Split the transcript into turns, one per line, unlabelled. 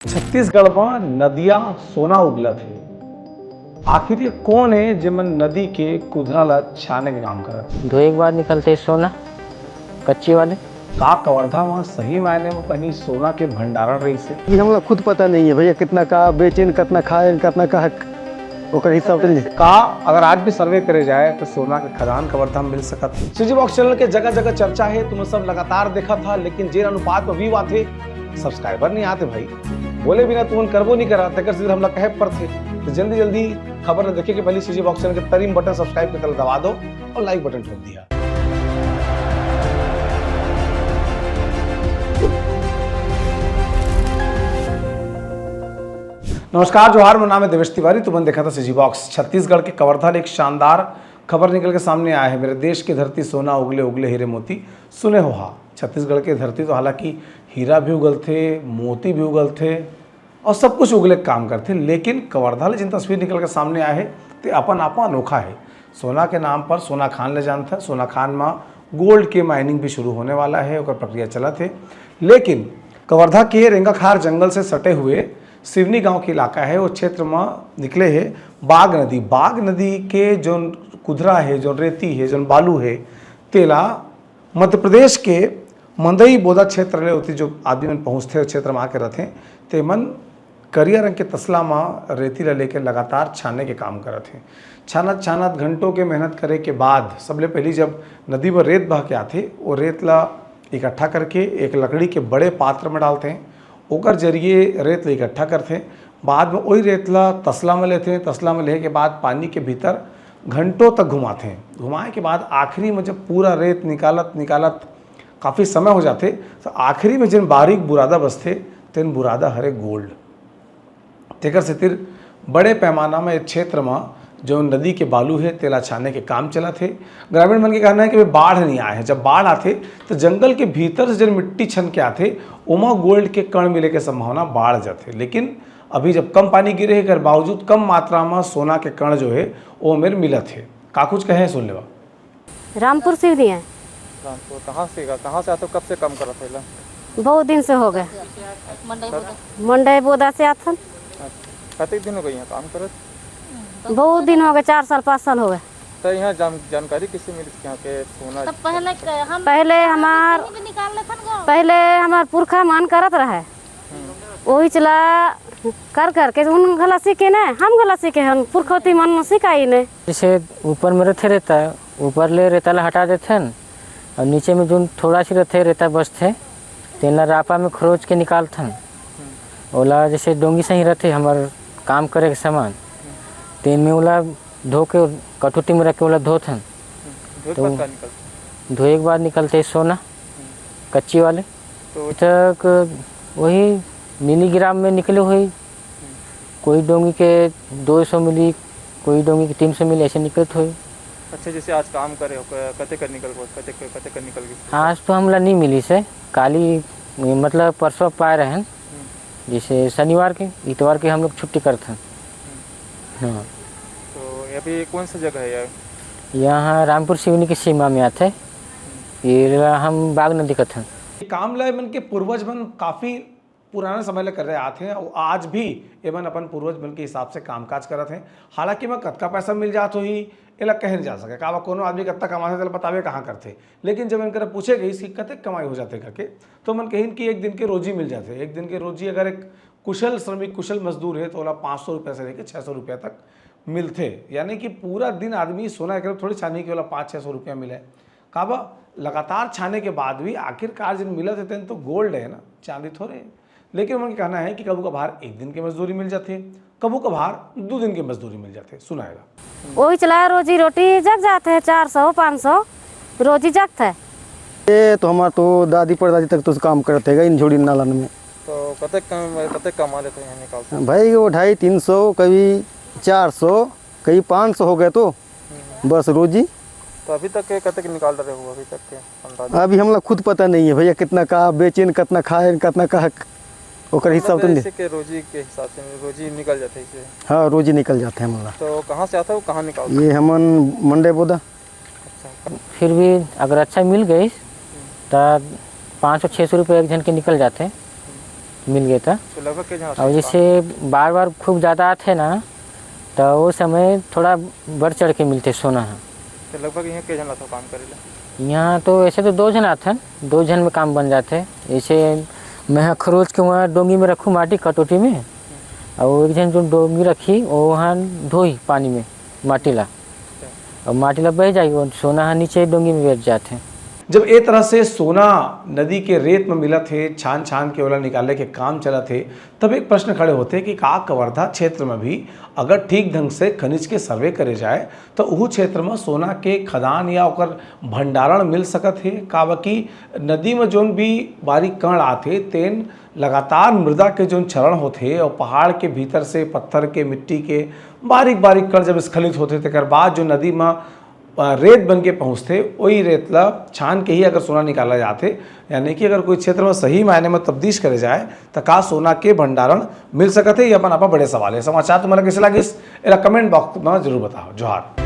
छत्तीसगढ़ में नदियां सोना उगलत है। आखिर ये कौन है जिमन नदी के कुधरा ला छाने के काम करत है?
धोए के बाद निकलते सोना कच्चे वाले।
का कवर्धा में सही मायने में कहीं सोना के भंडारण रही से?
ये हमला खुद पता नहीं है भैया, कितना का बेचेन, कितना खाए, कितना का ओकर हिसाब से
का अगर आज भी सर्वे करे जाए तो सोना के खदान कवर्धा में मिल सकत है। सिटी बॉक्स चैनल के जगह जगह चर्चा है, तुम सब लगातार देखा था, लेकिन जे अनुपात में व्यू आते सब्सक्राइबर नहीं आते भाई। बोले बिना तुम करबो नहीं करा तक सीधे हमला कहे पर थे। तो जल्दी जल्दी खबर देखे के पहले सिटी बॉक्स चैनल के तरीम बटन सब्सक्राइब के तल दबा दो और लाइक बटन ठोक दिया। नमस्कार, जोहार, मेरा नाम है देवेश तिवारी। तुमने देखा था सिटी बॉक्स। छत्तीसगढ़ के कवर्धा एक शानदार खबर निकल के सामने आया है। मेरे देश की धरती सोना उगले उगले हीरे मोती सुने हो हा। छत्तीसगढ़ की धरती तो हालांकि हीरा भी उगल थे, मोती भी उगल थे और सब कुछ उगले काम करते, लेकिन कवर्धा ले जिन तस्वीर निकल के सामने आए है तो अपन आपा अनोखा है। सोना के नाम पर सोना खान ले जानता है। सोना खान में गोल्ड के माइनिंग भी शुरू होने वाला है और प्रक्रिया चला थे। लेकिन कवर्धा के रेंगाखार जंगल से सटे हुए सिवनी गांव के इलाका है, वो क्षेत्र में निकले है बाघ नदी। बाघ नदी के जो कुधरा है, जो रेती है, जो बालू है, तेला मध्य प्रदेश के मंदई बोदा क्षेत्र ले होती जो आदमी मन पहुँचते क्षेत्र में आके रहते ते मन करिया रंग के तसला में रेती ला लेके लगातार छानने के काम करते हैं। छानत छानत घंटों के मेहनत करे के बाद सबले पहली जब नदी में रेत बह के आते, वो रेत ला इकट्ठा करके एक लकड़ी के बड़े पात्र में डालते हैं, ओकर जरिए रेत ला इकट्ठा करते हैं। बाद में वही रेत ला तसला में लेते हैं। तसला में लेने के बाद पानी के भीतर घंटों तक घुमाते हैं। घुमाए के बाद आखिरी में जब पूरा रेत निकालत काफ़ी समय हो जाते, तो आखिरी में जिन बारीक बुरादा बसते तेन बुरादा हरे गोल्ड। तेकर से तिर बड़े पैमाना में क्षेत्र में जो नदी के बालू है तेला छाने के काम चला थे। ग्रामीण मन के कहना है कि वे बाढ़ नहीं आए हैं। जब बाढ़ आते तो जंगल के भीतर से जब मिट्टी छन के आते उमा गोल्ड के कण मिले के संभावना बाढ़ जाते। लेकिन अभी जब कम पानी गिरे के बावजूद कम मात्रा में सोना के कण जो है वो मेरे मिला थे। का कुछ कहे सुन लेवा।
रामपुर सिवनी है।
रामपुर कहाँ से आते हो? कब से काम करा था?
बहुत दिन से हो गए। मंडई बोदा से आथन।
कतने दिन हो गए यहाँ काम करत?
बहुत दिन हो गए, 4 साल 5 साल हो गए।
तो यहाँ जानकारी किससे मिली यहाँ के सोना?
तब पहले हमार पुरखा मान करत रहे, वही चला कर करके उन गला सीखे न, हम गला सीखे हम पुरखौती मन सिखाई ने।
जैसे ऊपर में रहते रहता है, ऊपर ले रेता ला हटा देते हैं और नीचे में जो थोड़ा सी रहते रेता बचते तेना रापा में खरोच के निकालते हैं। ओला जैसे डोंगी से ही रहते हमारे काम करे के सामान, तेन में ओला धो के कटोटी में रख के ओला धोते हैं। तो धोए के बाद निकलते सोना कच्ची वाले। तो तक वही मिलीग्राम में निकले हुए, कोई डोंगी के 200 मिली, कोई डोंगी के 300 मिली, ऐसे निकलते हुए।
अच्छा, जैसे आज काम करे हो कते कर निकल गई?
आज तो हमला नहीं मिली से, काली मतलब परसों पाए रहे हैं। जैसे शनिवार के इतवार के हम लोग छुट्टी करते हैं। हाँ,
तो अभी कौन सा जगह है यार?
यहाँ रामपुर सिवनी की सीमा में आते हैं। ये हम बाघ नदी का था।
काम ला मन के पूर्वज मन काफ़ी पुराना समय ले कर रहे आते हैं और आज भी एमन अपन पूर्वज मन के हिसाब से कामकाज करते हैं। हालांकि मैं कतका पैसा मिल जात हो ही एला कह नहीं जा सके, का कोनो आदमी कत्ता कमाते तेल बतावे कहाँ करते। लेकिन जब इनकर पूछे गई कि कते कमाई हो जाते करके, तो मन कहीं कि एक दिन के रोजी मिल जाते। एक दिन के रोजी अगर एक कुशल श्रमिक कुशल मजदूर है तो ओला 500 रुपये से लेकर 600 रुपया तक मिलते। यानी कि पूरा दिन आदमी सोना एक थोड़ी छाने के वाला 500-600 रुपया मिले। काबा लगातार छाने के बाद भी आखिरकार जिन मिला थे तो गोल्ड है ना, चांदी थोड़े। लेकिन उनका कहना है कि कबू कभार एक दिन की मजदूरी मिल जाती है, कबू कभार 2 दिन की मजदूरी मिल जाती है। सुनाएगा
वही चला रोजी रोटी जग जाते हैं, 400-500 रोजी जगता है।
ये तो हमारा तो दादी परदादी तक तो काम करते हैं इन झोड़ी नालन में।
तो कते कमा लेते हैं निकालते?
भाई वो 250-300, कभी 400, कभी 500 हो गए तो बस रोजी।
तो अभी तक कते निकाल रहे हो अभी तक के अंदाजा?
अभी हमला खुद पता नहीं है भैया, कितना का बेचेन, कितना खाए, कितना का ओकर हिसाब से
के रोजी के हिसाब से रोजी निकल जाते हैं।
हाँ, रोजी निकल जाते हैं हमला।
तो कहाँ से आता है वो, कहाँ निकालते?
ये हमन मंडे बोदा।
अच्छा,
फिर भी अगर अच्छा मिल गई तो 500-600 रुपये एक जन के निकल जाते हैं। मिल गया था।
तो लगभग के जहाँ
और जैसे बार बार खूब ज़्यादा आते ना तो वो समय थोड़ा बढ़ चढ़ के मिलते सोना है।
तो लगभग यहाँ के जना था काम करेला?
यहाँ तो ऐसे तो 2 जन आते हैं, 2 जन में काम बन जाते। ऐसे मैं खरोच के वहाँ डोंगी में रखूँ माटी कटोटी में, और एक जन जो डोंगी रखी वो वहाँ धोई पानी में माटी ला, और माटी ला बह जाएगी, वो सोना नीचे डोंगी में बैठ जाते हैं।
जब ए तरह से सोना नदी के रेत में मिला थे, छान छान के ओला निकालने के काम चला थे, तब एक प्रश्न खड़े होते कि का कवर्धा क्षेत्र में भी अगर ठीक ढंग से खनिज के सर्वे करे जाए तो उह क्षेत्र में सोना के खदान या ओकर भंडारण मिल सकत है। का बाकी नदी में जोन भी बारीक कण आते तेन लगातार मृदा के जोन क्षरण होते और पहाड़ के भीतर से पत्थर के मिट्टी के बारीक बारीक कण जब स्खलित होते तकर बाद जो नदी में रेत बन के पहुँचते वही रेत ला छान के ही अगर सोना निकाला जाते, यानी कि अगर कोई क्षेत्र में सही मायने में तब्दीश करे जाए तो का सोना के भंडारण मिल सकते है। ये अपन बड़े सवाल है। समाचार तुम्हारा कैसे लगे इस कमेंट बॉक्स में जरूर बताओ। जोहार।